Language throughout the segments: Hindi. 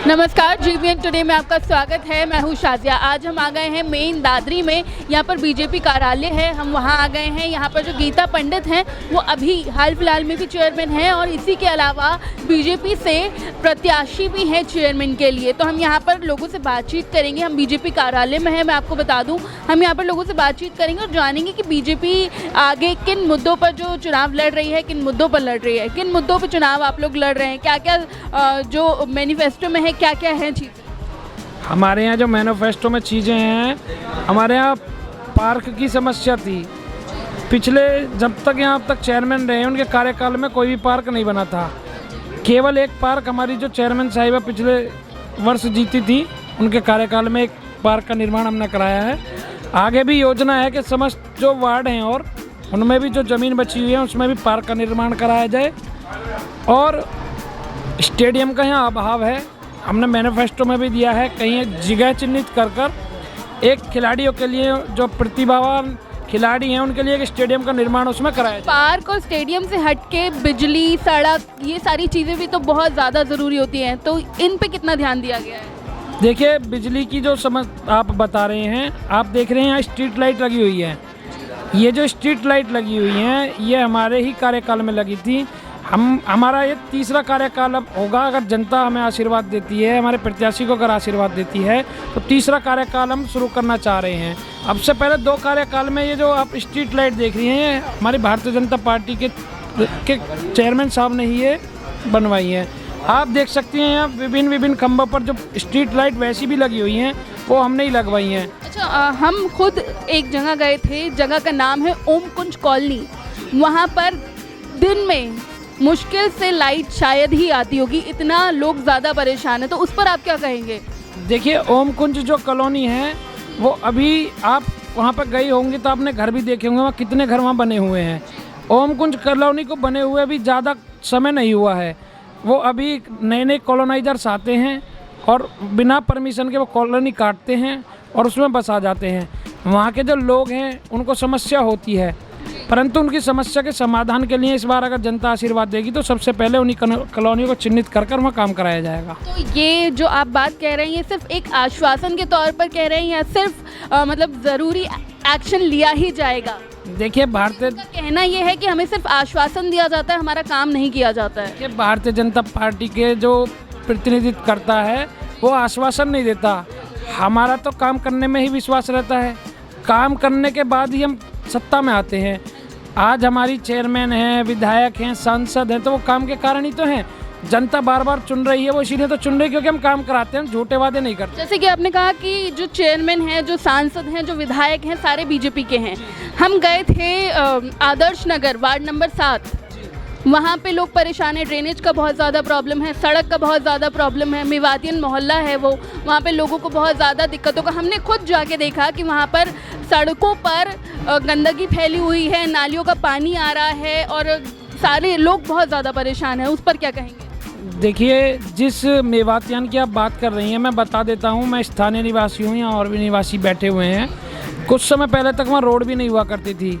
नमस्कार, जीवीएन टुडे में आपका स्वागत है। मैं हूँ शाजिया। आज हम आ गए हैं मेन दादरी में। यहाँ पर बीजेपी कार्यालय है, हम वहाँ आ गए हैं। यहाँ पर जो गीता पंडित हैं वो अभी हाल फिलहाल में भी चेयरमैन हैं और इसी के अलावा बीजेपी से प्रत्याशी भी हैं चेयरमैन के लिए। तो हम यहाँ पर लोगों से बातचीत करेंगे। हम बीजेपी कार्यालय में हैं, मैं आपको बता दूँ। हम यहाँ पर लोगों से बातचीत करेंगे और जानेंगे कि बीजेपी आगे किन मुद्दों पर जो चुनाव लड़ रही है, किन मुद्दों पर लड़ रही है, किन मुद्दों पर चुनाव आप लोग लड़ रहे हैं, क्या क्या जो मैनिफेस्टो में है, क्या क्या है चीज़ें। हमारे यहाँ जो मैनिफेस्टो में चीज़ें हैं, हमारे यहाँ पार्क की समस्या थी। पिछले जब तक यहाँ अब तक चेयरमैन रहे उनके कार्यकाल में कोई भी पार्क नहीं बना था। केवल एक पार्क हमारी जो चेयरमैन साहिबा पिछले वर्ष जीती थी, उनके कार्यकाल में एक पार्क का निर्माण हमने कराया है। आगे भी योजना है कि समस्त जो वार्ड हैं और उनमें भी जो ज़मीन बची हुई है उसमें भी पार्क का निर्माण कराया जाए। और स्टेडियम का यहाँ अभाव है, हमने मैनिफेस्टो में भी दिया है। कहीं जगह चिन्हित कर एक खिलाड़ियों के लिए जो प्रतिभावान खिलाड़ी हैं उनके लिए एक स्टेडियम का निर्माण उसमें कराया जाए। पार्क और स्टेडियम से हटके बिजली, सड़क, ये सारी चीज़ें भी तो बहुत ज़्यादा ज़रूरी होती हैं, तो इन पे कितना ध्यान दिया गया है? देखिए, बिजली की जो समझ आप बता रहे हैं, आप देख रहे हैं यहाँ स्ट्रीट लाइट लगी हुई है। ये जो स्ट्रीट लाइट लगी हुई हैं ये हमारे ही कार्यकाल में लगी थी। हमारा ये तीसरा कार्यकाल अब होगा, अगर जनता हमें आशीर्वाद देती है, हमारे प्रत्याशी को अगर आशीर्वाद देती है तो तीसरा कार्यकाल हम शुरू करना चाह रहे हैं। अब से पहले 2 कार्यकाल में ये जो आप स्ट्रीट लाइट देख रही हैं हमारी भारतीय जनता पार्टी के चेयरमैन साहब ने ही ये बनवाई है। आप देख सकती हैं यहाँ विभिन्न खंभों पर जो स्ट्रीट लाइट वैसी भी लगी हुई हैं वो हमने ही लगवाई हैं। अच्छा, हम खुद एक जगह गए थे, जगह का नाम है ओम कुंज कॉलोनी। वहाँ पर दिन में मुश्किल से लाइट शायद ही आती होगी, इतना लोग ज़्यादा परेशान है, तो उस पर आप क्या कहेंगे? देखिए, ओम कुंज जो कॉलोनी है वो अभी आप वहाँ पर गई होंगी तो आपने घर भी देखे होंगे, वहाँ कितने घर वहाँ बने हुए हैं। ओम कुंज कॉलोनी को बने हुए अभी ज़्यादा समय नहीं हुआ है। वो अभी नए कॉलोनाइजर्स आते हैं और बिना परमिशन के वो कॉलोनी काटते हैं और उसमें बस आ जाते हैं। वहाँ के जो लोग हैं उनको समस्या होती है, परंतु उनकी समस्या के समाधान के लिए इस बार अगर जनता आशीर्वाद देगी तो सबसे पहले उन्हीं कॉलोनियों को चिन्हित कर वहाँ काम कराया जाएगा। तो ये जो आप बात कह रहे हैं ये सिर्फ एक आश्वासन के तौर पर कह रहे हैं या सिर्फ मतलब ज़रूरी एक्शन लिया ही जाएगा? देखिए, भारतीय कहना ये है कि हमें सिर्फ आश्वासन दिया जाता है, हमारा काम नहीं किया जाता है। कि भारतीय जनता पार्टी के जो प्रतिनिधित्व करता है वो आश्वासन नहीं देता। हमारा तो काम करने में ही विश्वास रहता है, काम करने के बाद ही हम सत्ता में आते हैं। आज हमारी चेयरमैन हैं, विधायक हैं, सांसद हैं, तो वो काम के कारण ही तो हैं। जनता बार बार चुन रही है, वो इसीलिए तो चुन रही है क्योंकि हम काम कराते हैं, झूठे वादे नहीं करते। जैसे कि आपने कहा कि जो चेयरमैन हैं, जो सांसद हैं, जो विधायक हैं, सारे बीजेपी के हैं। हम गए थे आदर्श नगर वार्ड नंबर 7, वहाँ पे लोग परेशान हैं। ड्रेनेज का बहुत ज़्यादा प्रॉब्लम है, सड़क का बहुत ज़्यादा प्रॉब्लम है। मेवातियन मोहल्ला है वो, वहाँ पे लोगों को बहुत ज़्यादा दिक्कतों का, हमने खुद जाके देखा कि वहाँ पर सड़कों पर गंदगी फैली हुई है, नालियों का पानी आ रहा है और सारे लोग बहुत ज़्यादा परेशान हैं। उस पर क्या कहेंगे? देखिए, जिस मेवातियान की आप बात कर रही हैं मैं बता देता हूँ, मैं स्थानीय निवासी हूँ, यहाँ और भी निवासी बैठे हुए हैं। कुछ समय पहले तक वहाँ रोड भी नहीं हुआ करती थी,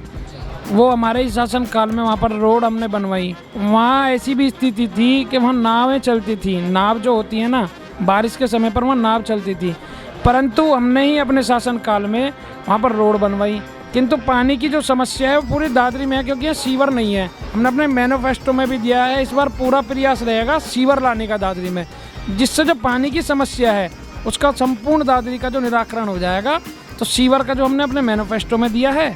वो हमारे ही शासन काल में वहाँ पर रोड हमने बनवाई। वहाँ ऐसी भी स्थिति थी कि वहाँ नावें चलती थी, नाव जो होती है ना, बारिश के समय पर वहाँ नाव चलती थी, परंतु हमने ही अपने शासन काल में वहाँ पर रोड बनवाई। किंतु पानी की जो समस्या है वो पूरी दादरी में है क्योंकि यहाँ सीवर नहीं है। हमने अपने मैनिफेस्टो में भी दिया है, इस बार पूरा प्रयास रहेगा सीवर लाने का दादरी में, जिससे जो पानी की समस्या है उसका संपूर्ण दादरी का जो निराकरण हो जाएगा। तो सीवर का जो हमने अपने मैनिफेस्टो में दिया है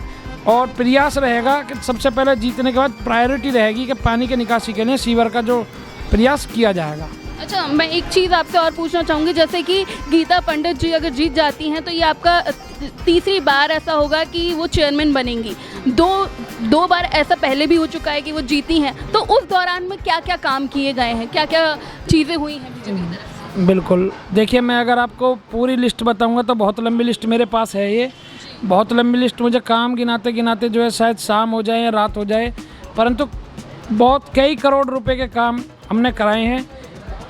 और प्रयास रहेगा कि सबसे पहले जीतने के बाद प्रायोरिटी रहेगी कि पानी के निकासी के लिए सीवर का जो प्रयास किया जाएगा। अच्छा, मैं एक चीज़ आपसे और पूछना चाहूँगी, जैसे कि गीता पंडित जी अगर जीत जाती हैं तो ये आपका तीसरी बार ऐसा होगा कि वो चेयरमैन बनेंगी। दो बार ऐसा पहले भी हो चुका है कि वो जीती हैं, तो उस दौरान में क्या क्या काम किए गए हैं, क्या क्या चीज़ें हुई हैं बीजेपी की तरफ से? बिल्कुल, देखिए, मैं अगर आपको पूरी लिस्ट बताऊँगा तो बहुत लंबी लिस्ट मेरे पास है। ये बहुत लंबी लिस्ट, मुझे काम गिनाते गिनाते जो है शायद शाम हो जाए या रात हो जाए, परंतु बहुत कई करोड़ रुपए के काम हमने कराए हैं।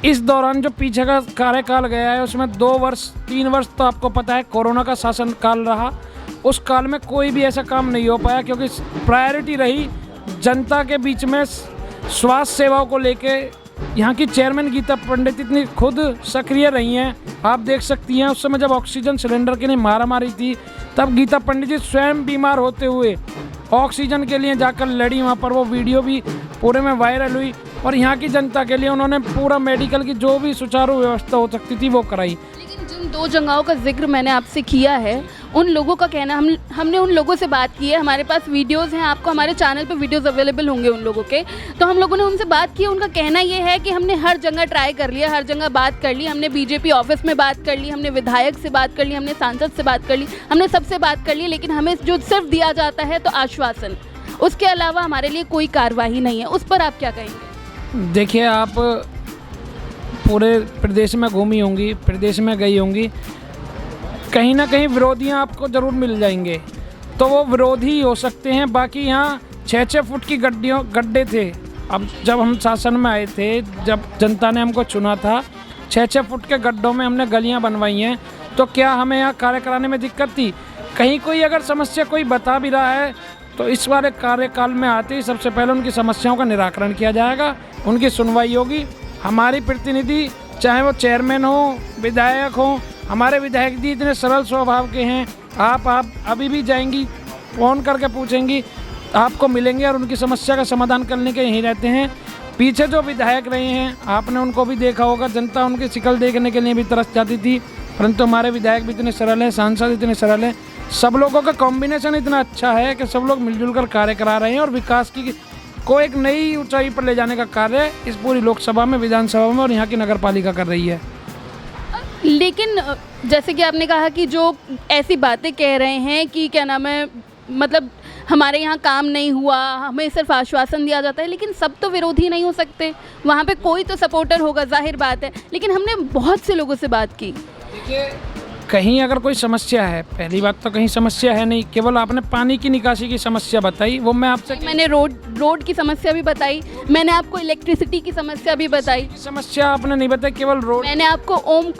इस दौरान जो पीछे का कार्यकाल गया है उसमें 2 वर्ष 3 वर्ष तो आपको पता है कोरोना का शासन काल रहा, उस काल में कोई भी ऐसा काम नहीं हो पाया क्योंकि प्रायोरिटी रही जनता के बीच में स्वास्थ्य सेवाओं को लेके यहाँ की चेयरमैन गीता पंडित इतनी खुद सक्रिय रही हैं, आप देख सकती हैं। उस समय जब ऑक्सीजन सिलेंडर के लिए मारामारी थी, तब गीता पंडित जी स्वयं बीमार होते हुए ऑक्सीजन के लिए जाकर लड़ी। वहाँ पर वो वीडियो भी पूरे में वायरल हुई और यहाँ की जनता के लिए उन्होंने पूरा मेडिकल की जो भी सुचारू व्यवस्था हो सकती थी वो कराई। लेकिन जिन 2 जगहों का जिक्र मैंने आपसे किया है, उन लोगों का कहना, हमने उन लोगों से बात की है, हमारे पास वीडियोस हैं, आपको हमारे चैनल पे वीडियोस अवेलेबल होंगे उन लोगों के, तो हम लोगों ने उनसे बात की। उनका कहना ये है कि हमने हर जगह ट्राई कर लिया, हर जगह बात कर ली, हमने बीजेपी ऑफिस में बात कर ली, हमने विधायक से बात कर ली, हमने सांसद से बात कर ली, हमने सबसे बात कर ली, लेकिन हमें जो सिर्फ दिया जाता है तो आश्वासन, उसके अलावा हमारे लिए कोई कार्रवाई नहीं है। उस पर आप क्या कहेंगे? देखिए, आप पूरे प्रदेश में घूमी होंगी, प्रदेश में गई होंगी, कहीं ना कहीं विरोधियां आपको ज़रूर मिल जाएंगे, तो वो विरोधी हो सकते हैं। बाकी यहाँ 6-6 फुट की गड्ढे थे। अब जब हम शासन में आए थे, जब जनता ने हमको चुना था, 6-6 फुट के गड्ढों में हमने गलियां बनवाई हैं। तो क्या हमें यहाँ कार्य कराने में दिक्कत थी? कहीं कोई अगर समस्या कोई बता भी रहा है तो इस वाले कार्यकाल में आते ही सबसे पहले उनकी समस्याओं का निराकरण किया जाएगा, उनकी सुनवाई होगी। हमारी प्रतिनिधि, चाहे वो चेयरमैन हो, विधायक हो, हमारे विधायक जी इतने सरल स्वभाव के हैं, आप अभी भी जाएंगी, फ़ोन करके पूछेंगी, आपको मिलेंगे और उनकी समस्या का समाधान करने के यहीं रहते हैं। पीछे जो विधायक रहे हैं, आपने उनको भी देखा होगा, जनता उनकी शिकल देखने के लिए भी तरस जाती थी, परंतु हमारे विधायक भी इतने सरल हैं, सांसद इतने सरल हैं, सब लोगों का कॉम्बिनेशन इतना अच्छा है कि सब लोग मिलजुल कर कार्य करा रहे हैं और विकास को एक नई ऊंचाई पर ले जाने का कार्य इस पूरी लोकसभा में, विधानसभा में और यहाँ की नगर पालिका कर रही है। लेकिन जैसे कि आपने कहा कि जो ऐसी बातें कह रहे हैं कि क्या नाम है, मतलब हमारे यहाँ काम नहीं हुआ, हमें सिर्फ आश्वासन दिया जाता है, लेकिन सब तो विरोधी नहीं हो सकते, वहाँ पे कोई तो सपोर्टर होगा, जाहिर बात है। लेकिन हमने बहुत से लोगों से बात की। देखिए, कहीं अगर कोई समस्या है, पहली बात तो कहीं समस्या है नहीं, केवल आपने पानी की निकासी की समस्या बताई, वो मैं आपसे, मैंने रोड की समस्या भी बताई, मैंने आपको इलेक्ट्रिसिटी की समस्या भी बताई। समस्या आपने नहीं बताई, केवल रोड। मैंने आपको ओम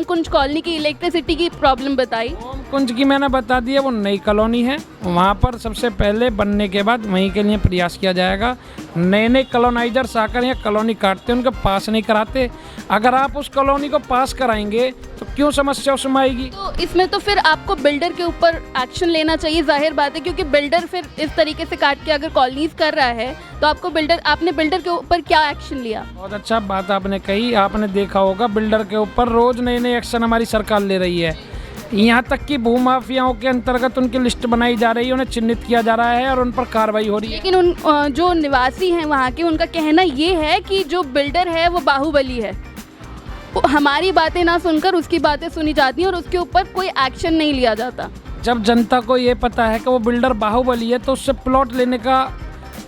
कुंज कॉलोनी की इलेक्ट्रिसिटी की प्रॉब्लम बताई। ओम कुंज की मैंने बता दिया, वो नई कॉलोनी है, वहाँ पर सबसे पहले बनने के बाद वहीं के लिए प्रयास किया जाएगा। नए कॉलोनाइजर्स आकर यहाँ कॉलोनी काटते, उनके पास नहीं कराते। अगर आप उस कॉलोनी को पास कराएंगे तो क्यों समस्या उसमें आएगी? तो इसमें तो फिर आपको बिल्डर के ऊपर एक्शन लेना चाहिए, जाहिर बात है, क्योंकि बिल्डर फिर इस तरीके से काट के अगर कॉलोनीज कर रहा है तो आपने बिल्डर के ऊपर क्या एक्शन लिया? बहुत अच्छा बात आपने कही। आपने देखा होगा बिल्डर के ऊपर रोज नए एक्शन हमारी सरकार ले रही है। यहाँ तक कि भूमाफियाओं के अंतर्गत उनकी लिस्ट बनाई जा रही है, उन्हें चिन्हित किया जा रहा है और उन पर कार्रवाई हो रही है। लेकिन उन जो निवासी हैं वहाँ के, उनका कहना ये है कि जो बिल्डर है वो बाहुबली है, हमारी बातें ना सुनकर उसकी बातें सुनी जाती हैं और उसके ऊपर कोई एक्शन नहीं लिया जाता। जब जनता को ये पता है कि वो बिल्डर बाहुबली है तो उससे प्लॉट लेने का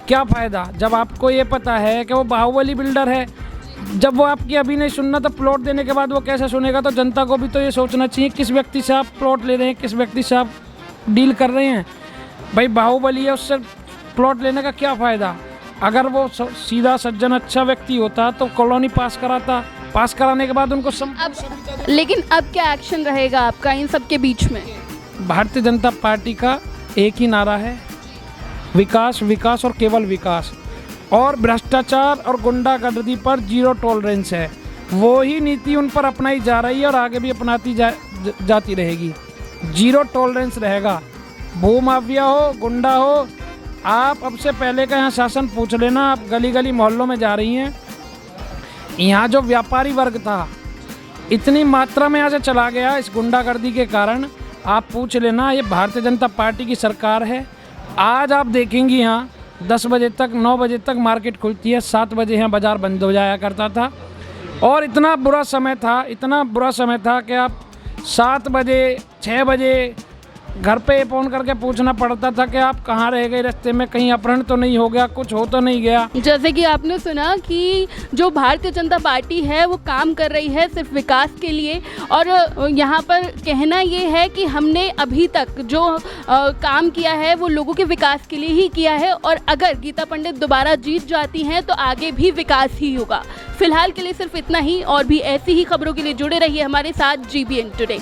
क्या फ़ायदा? जब आपको ये पता है कि वो बाहुबली बिल्डर है, जब वो आपकी अभी नहीं सुनना तो प्लॉट देने के बाद वो कैसे सुनेगा? तो जनता को भी तो ये सोचना चाहिए किस व्यक्ति से आप प्लॉट ले रहे हैं, किस व्यक्ति से आप डील कर रहे हैं। भाई बाहुबली है, उससे प्लॉट लेने का क्या फ़ायदा? अगर वो सीधा सज्जन अच्छा व्यक्ति होता तो कॉलोनी पास कराता, पास कराने के बाद उनको लेकिन अब क्या एक्शन रहेगा आपका इन सब के बीच में? भारतीय जनता पार्टी का एक ही नारा है, विकास, विकास और केवल विकास, और भ्रष्टाचार और गुंडागर्दी पर जीरो टॉलरेंस है। वो ही नीति उन पर अपनाई जा रही है और आगे भी अपनाती जाती रहेगी। जीरो टॉलरेंस रहेगा, भूमाफिया हो, गुंडा हो। आप अब से पहले का यहाँ शासन पूछ लेना, आप गली गली मोहल्लों में जा रही हैं, यहाँ जो व्यापारी वर्ग था इतनी मात्रा में यहाँ से चला गया इस गुंडागर्दी के कारण। आप पूछ लेना, ये भारतीय जनता पार्टी की सरकार है। आज आप देखेंगी यहाँ 10 बजे तक, 9 बजे तक मार्केट खुलती है, 7 बजे यहाँ बाज़ार बंद हो जाया करता था। और इतना बुरा समय था कि आप 7 बजे 6 बजे घर पे फ़ोन करके पूछना पड़ता था कि आप कहाँ रह गए, रास्ते में कहीं अपहरण तो नहीं हो गया, कुछ हो तो नहीं गया। जैसे कि आपने सुना कि जो भारतीय जनता पार्टी है वो काम कर रही है सिर्फ विकास के लिए, और यहाँ पर कहना ये है कि हमने अभी तक जो काम किया है वो लोगों के विकास के लिए ही किया है, और अगर गीता पंडित दोबारा जीत जाती हैं तो आगे भी विकास ही होगा। फिलहाल के लिए सिर्फ इतना ही, और भी ऐसी ही खबरों के लिए जुड़े रहिए हमारे साथ GBN टुडे।